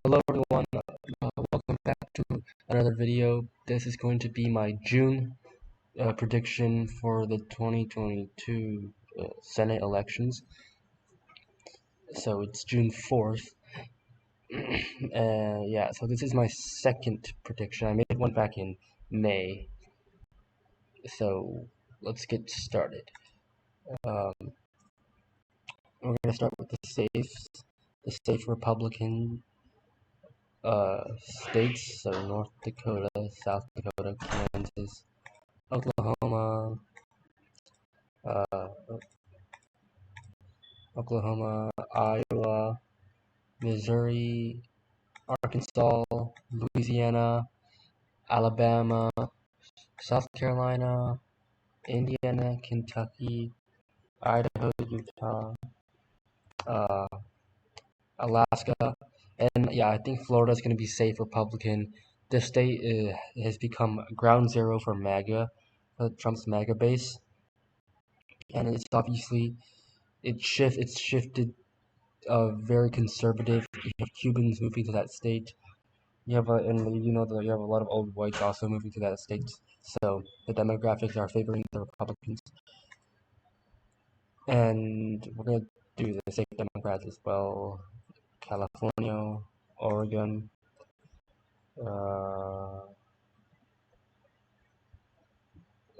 Hello everyone, welcome back to another video. This is going to be my June prediction for the 2022 Senate elections. So it's June 4th. Yeah, so this is my second prediction. I made one back in May. So let's get started. We're going to start with the safe Republican states, so North Dakota, South Dakota, Kansas, Oklahoma, uh, Iowa, Missouri, Arkansas, Louisiana, Alabama, South Carolina, Indiana, Kentucky, Idaho, Utah, uh, Alaska, and yeah, I think Florida is going to be safe Republican. This state has become ground zero for MAGA, Trump's MAGA base, and it's obviously it's shifted very conservative. You have Cubans moving to that state. You have and you know that you have a lot of old whites also moving to that state. So the demographics are favoring the Republicans, and we're gonna do the same Democrats as well. California, Oregon, uh,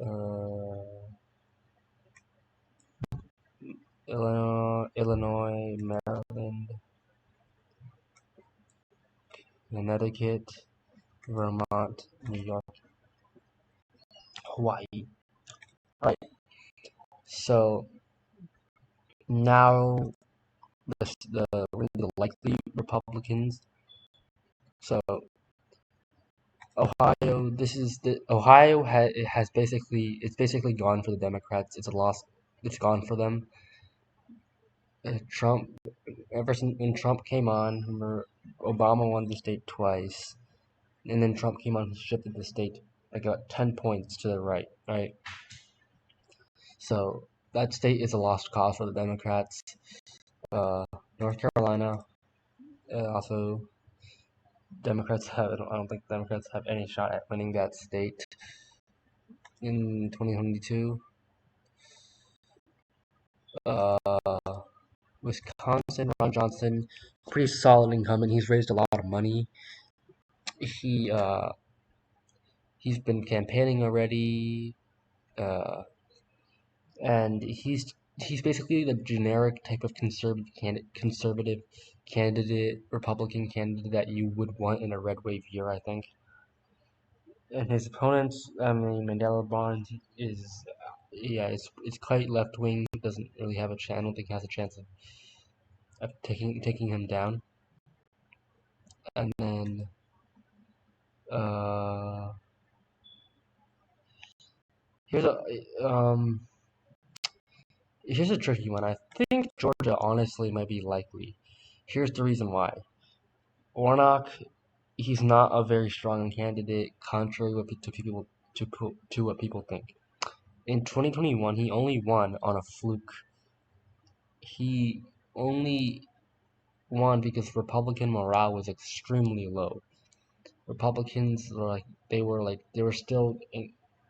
uh, Illinois, Maryland, Connecticut, Vermont, New York, Hawaii. Right. So now the likely Republicans. So Ohio, this is the Ohio has basically gone for the Democrats. It's a loss. It's gone for them. Trump, ever since when Trump came on, remember Obama won the state twice, and then Trump came on and shifted the state like about 10 points to the right. Right. So that state is a lost cause for the Democrats. North Carolina, also Democrats have. I don't think Democrats have any shot at winning that state in 2022. Uh, Wisconsin, Ron Johnson, pretty solid incumbent. He's raised a lot of money. He he's been campaigning already, uh, and he's basically the generic type of conservative candidate, Republican candidate that you would want in a red wave year, I think. And his opponent, I mean, Mandela Barnes, is yeah, it's quite left wing. Doesn't really have a chance. I don't think he has a chance of taking him down. And then uh, here's a here's a tricky one. I think Georgia honestly might be likely. Here's the reason why. Warnock, he's not a very strong candidate, contrary to what people think. In 2021, he only won on a fluke. He only won because Republican morale was extremely low. Republicans were they were still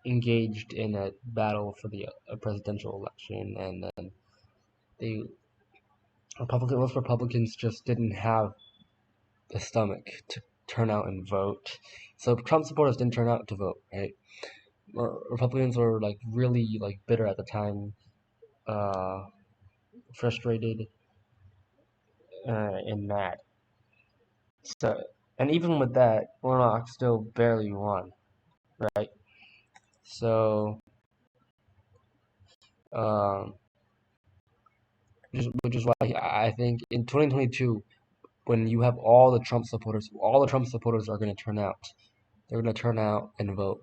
engaged in a battle for the presidential election, and then they most Republicans just didn't have the stomach to turn out and vote. So Trump supporters didn't turn out to vote, right? Republicans were like really like bitter at the time, uh, frustrated, and mad. So, and even with that, Warnock still barely won, right? So, um, which is why I think in 2022, when you have all the Trump supporters are going to turn out. They're going to turn out and vote.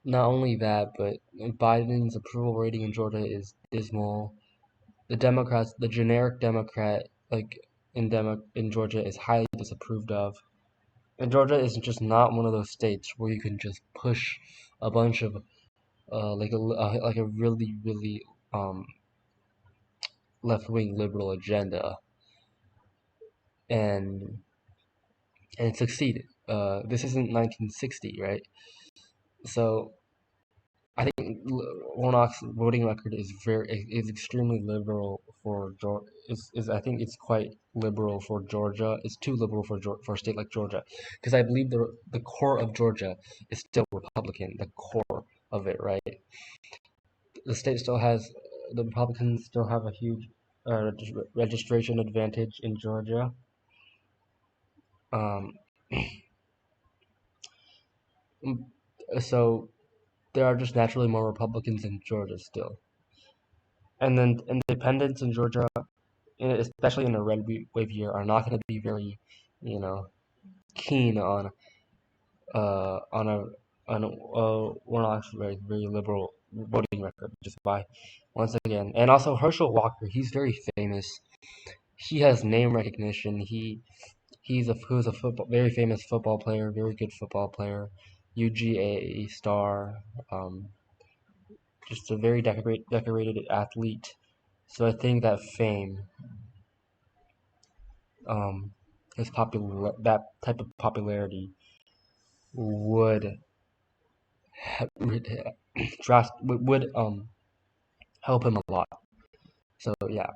Not only that, but Biden's approval rating in Georgia is dismal. The Democrats, the generic Democrat, like in Georgia, is highly disapproved of. And Georgia is just not one of those states where you can just push a bunch of like a really left wing liberal agenda and it succeeded. This isn't 1960, right? So I think Warnock's voting record is extremely liberal for Georgia. Is I think it's quite liberal for Georgia. It's too liberal for a state like Georgia, because I believe the core of Georgia is still Republican. The core of it, right? The state still has the Republicans still have a huge registration advantage in Georgia. Um, so there are just naturally more Republicans in Georgia still, and then independents in Georgia, especially in a red wave year, are not going to be very, you know, keen on Warnock's very liberal voting record, which is why, once again, and also Herschel Walker, he's very famous. He has name recognition. Who's a very famous football player, very good football player, UGA star, just a very decorated athlete. So I think that fame, his that type of popularity would would help him a lot. So yeah,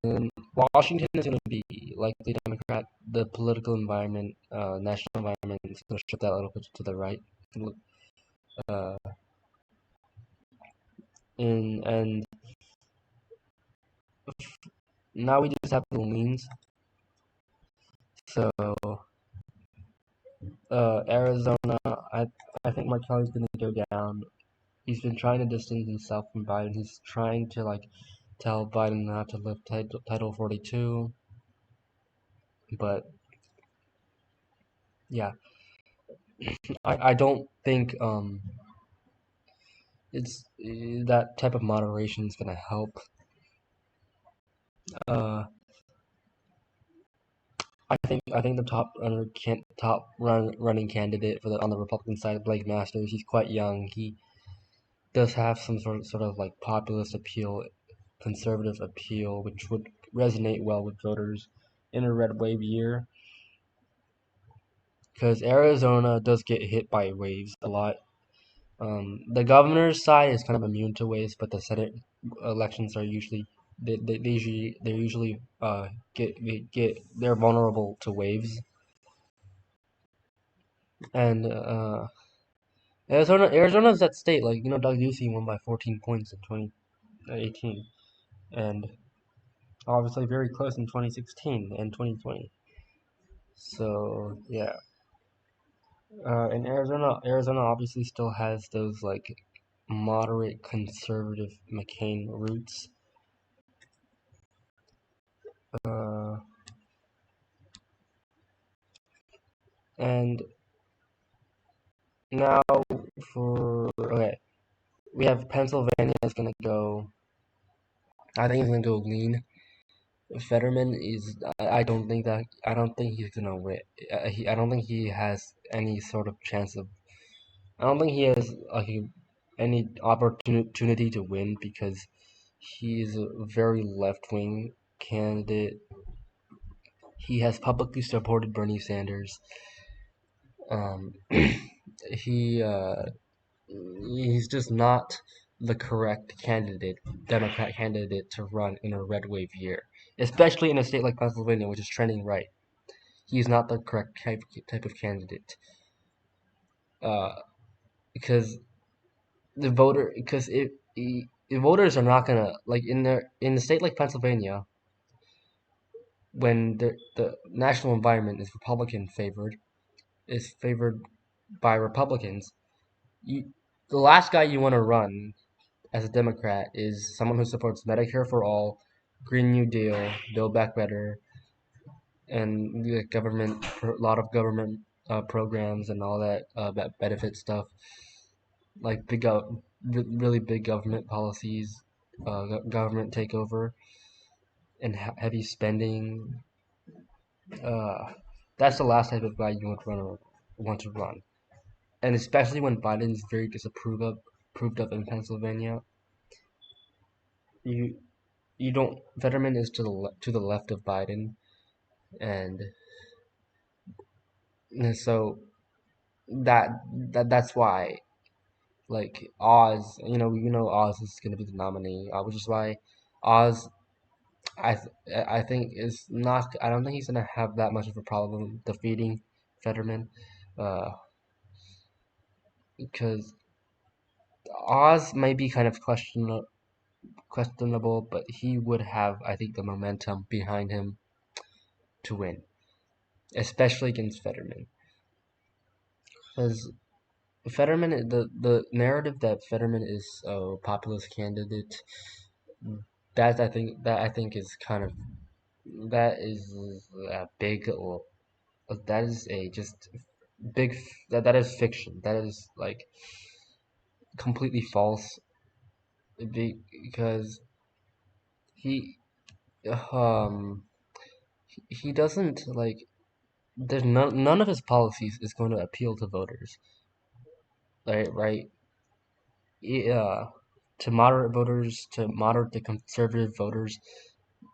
and Washington is gonna be likely Democrat. The political environment, national environment is gonna shift that a little bit to the right. Uh, and now we just have the leans. So Arizona, I think McCullough's gonna go down. He's been trying to distance himself from Biden. He's trying to like tell Biden not to lift Title 42, but yeah, I don't think it's that type of moderation is gonna help. Uh, I think the running candidate on the Republican side, Blake Masters, he's quite young. He does have some sort of like populist appeal, conservative appeal, which would resonate well with voters in a red wave year. Because Arizona does get hit by waves a lot. The governor's side is kind of immune to waves, but the Senate elections are usually they usually they're vulnerable to waves. And Arizona's that state, like, Doug Ducey won by 14 points in 2018, and obviously very close in 2016 and 2020. So yeah, and Arizona obviously still has those like moderate conservative McCain roots. Uh, and now okay, we have Pennsylvania is gonna go. I think he's gonna go lean. Fetterman is. I don't think he's gonna win. I don't think he has any sort of chance of. I don't think he has like any opportunity to win because he's a very left wing candidate. He has publicly supported Bernie Sanders. Um, he he's just not the correct Democrat candidate to run in a red wave year, especially in a state like Pennsylvania, which is trending right. He's not the correct type of candidate, uh, because the voters are not gonna like in a state like Pennsylvania when the national environment is Republican favored, is favored by Republicans. You, the last guy you want to run as a Democrat is someone who supports Medicare for all, Green New Deal, Build Back Better, and the a lot of government programs and all that benefit stuff, like really big government policies, government takeover, and heavy spending. Uh, that's the last type of guy you want to run, and especially when Biden's very approved of in Pennsylvania. You you don't. Fetterman is to the left of Biden, and so that's why, like, Oz, Oz is gonna be the nominee, which is why Oz, I think is not. I don't think he's gonna have that much of a problem defeating Fetterman, uh, because Oz might be kind of questionable, but he would have, I think, the momentum behind him to win, especially against Fetterman, because the narrative that Fetterman is a populist candidate, that I think is kind of, that is a big, that is a just big, that is fiction. That is like completely false, because he um he doesn't, like, there's none of his policies is going to appeal to voters, right? Yeah, to moderate voters, to conservative voters.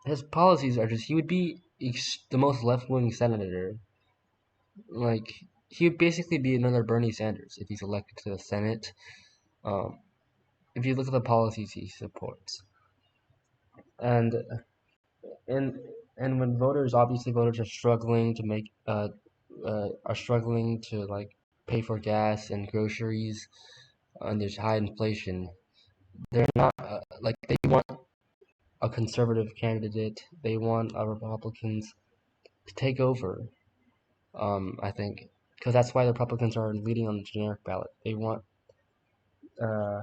His policies are just, he would be the most left-wing senator. Like, he would basically be another Bernie Sanders if he's elected to the Senate. Um, if you look at the policies he supports, and and and when voters are struggling to make are struggling to, like, pay for gas and groceries, and there's high inflation, they're not, like, they want a conservative candidate. They want Republicans to take over. I think, because that's why the Republicans are leading on the generic ballot. Uh,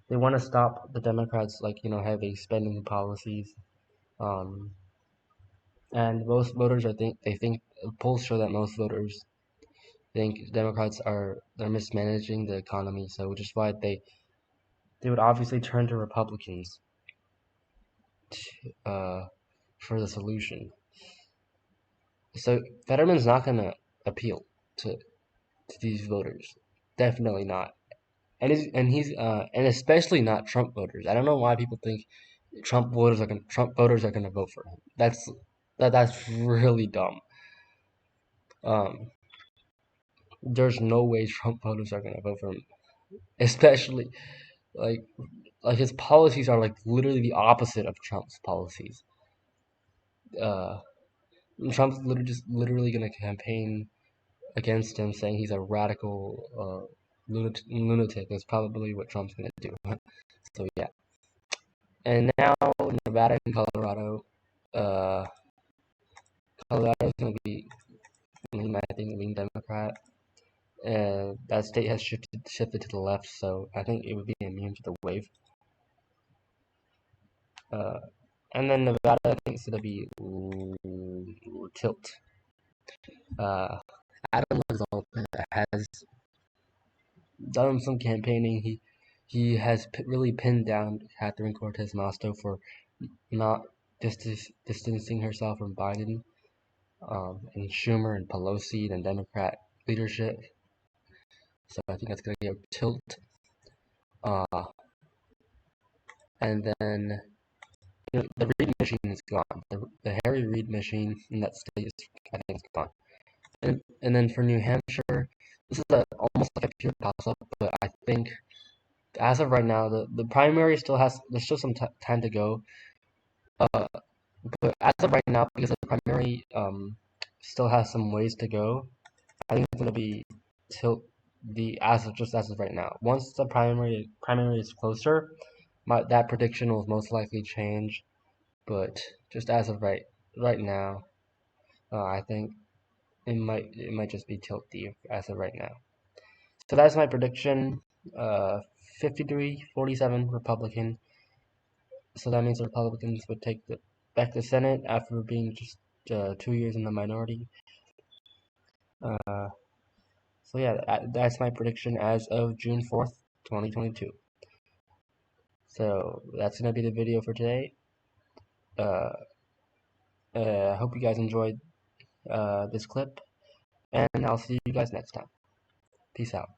they want to stop the Democrats, like, heavy spending policies. Um, and most voters, I think, polls show that most voters think Democrats they're mismanaging the economy. So, which is why they would obviously turn to Republicans for the solution. So Fetterman's not gonna appeal to these voters. Definitely not. And especially not Trump voters. I don't know why people think Trump voters are gonna vote for him. That's really dumb. Um, there's no way Trump voters are gonna vote for him. Especially, like his policies are, like, literally the opposite of Trump's policies. Uh, Trump's literally gonna campaign against him, saying he's a radical lunatic. Is probably what Trump's gonna do. So yeah. And now Nevada and Colorado. Uh, Colorado's gonna be, I think, lean Democrat, and that state has shifted to the left. So I think it would be immune to the wave. Uh, and then Nevada, I think, is gonna be tilt. Uh, Adam has done some campaigning. He has really pinned down Catherine Cortez Masto for not distancing herself from Biden, and Schumer and Pelosi and Democrat leadership. So I think that's going to get tilt. Uh, and then, the Reid machine is gone. The Harry Reid machine in that state is, I think, it's gone. And then for New Hampshire, this is almost like a pure toss-up, but I think as of right now, the primary there's still some time to go. Uh, but as of right now, because the primary still has some ways to go, I think it's gonna be tilt as of right now. Once the primary is closer, that prediction will most likely change. But just as of right now, I think it might just be tilt D as of right now. So that's my prediction. 53-47 Republican. So that means the Republicans would take back the Senate after being just 2 years in the minority. Uh, so yeah, that's my prediction as of June 4th, 2022. So that's gonna be the video for today. I hope you guys enjoyed this clip, and I'll see you guys next time. Peace out.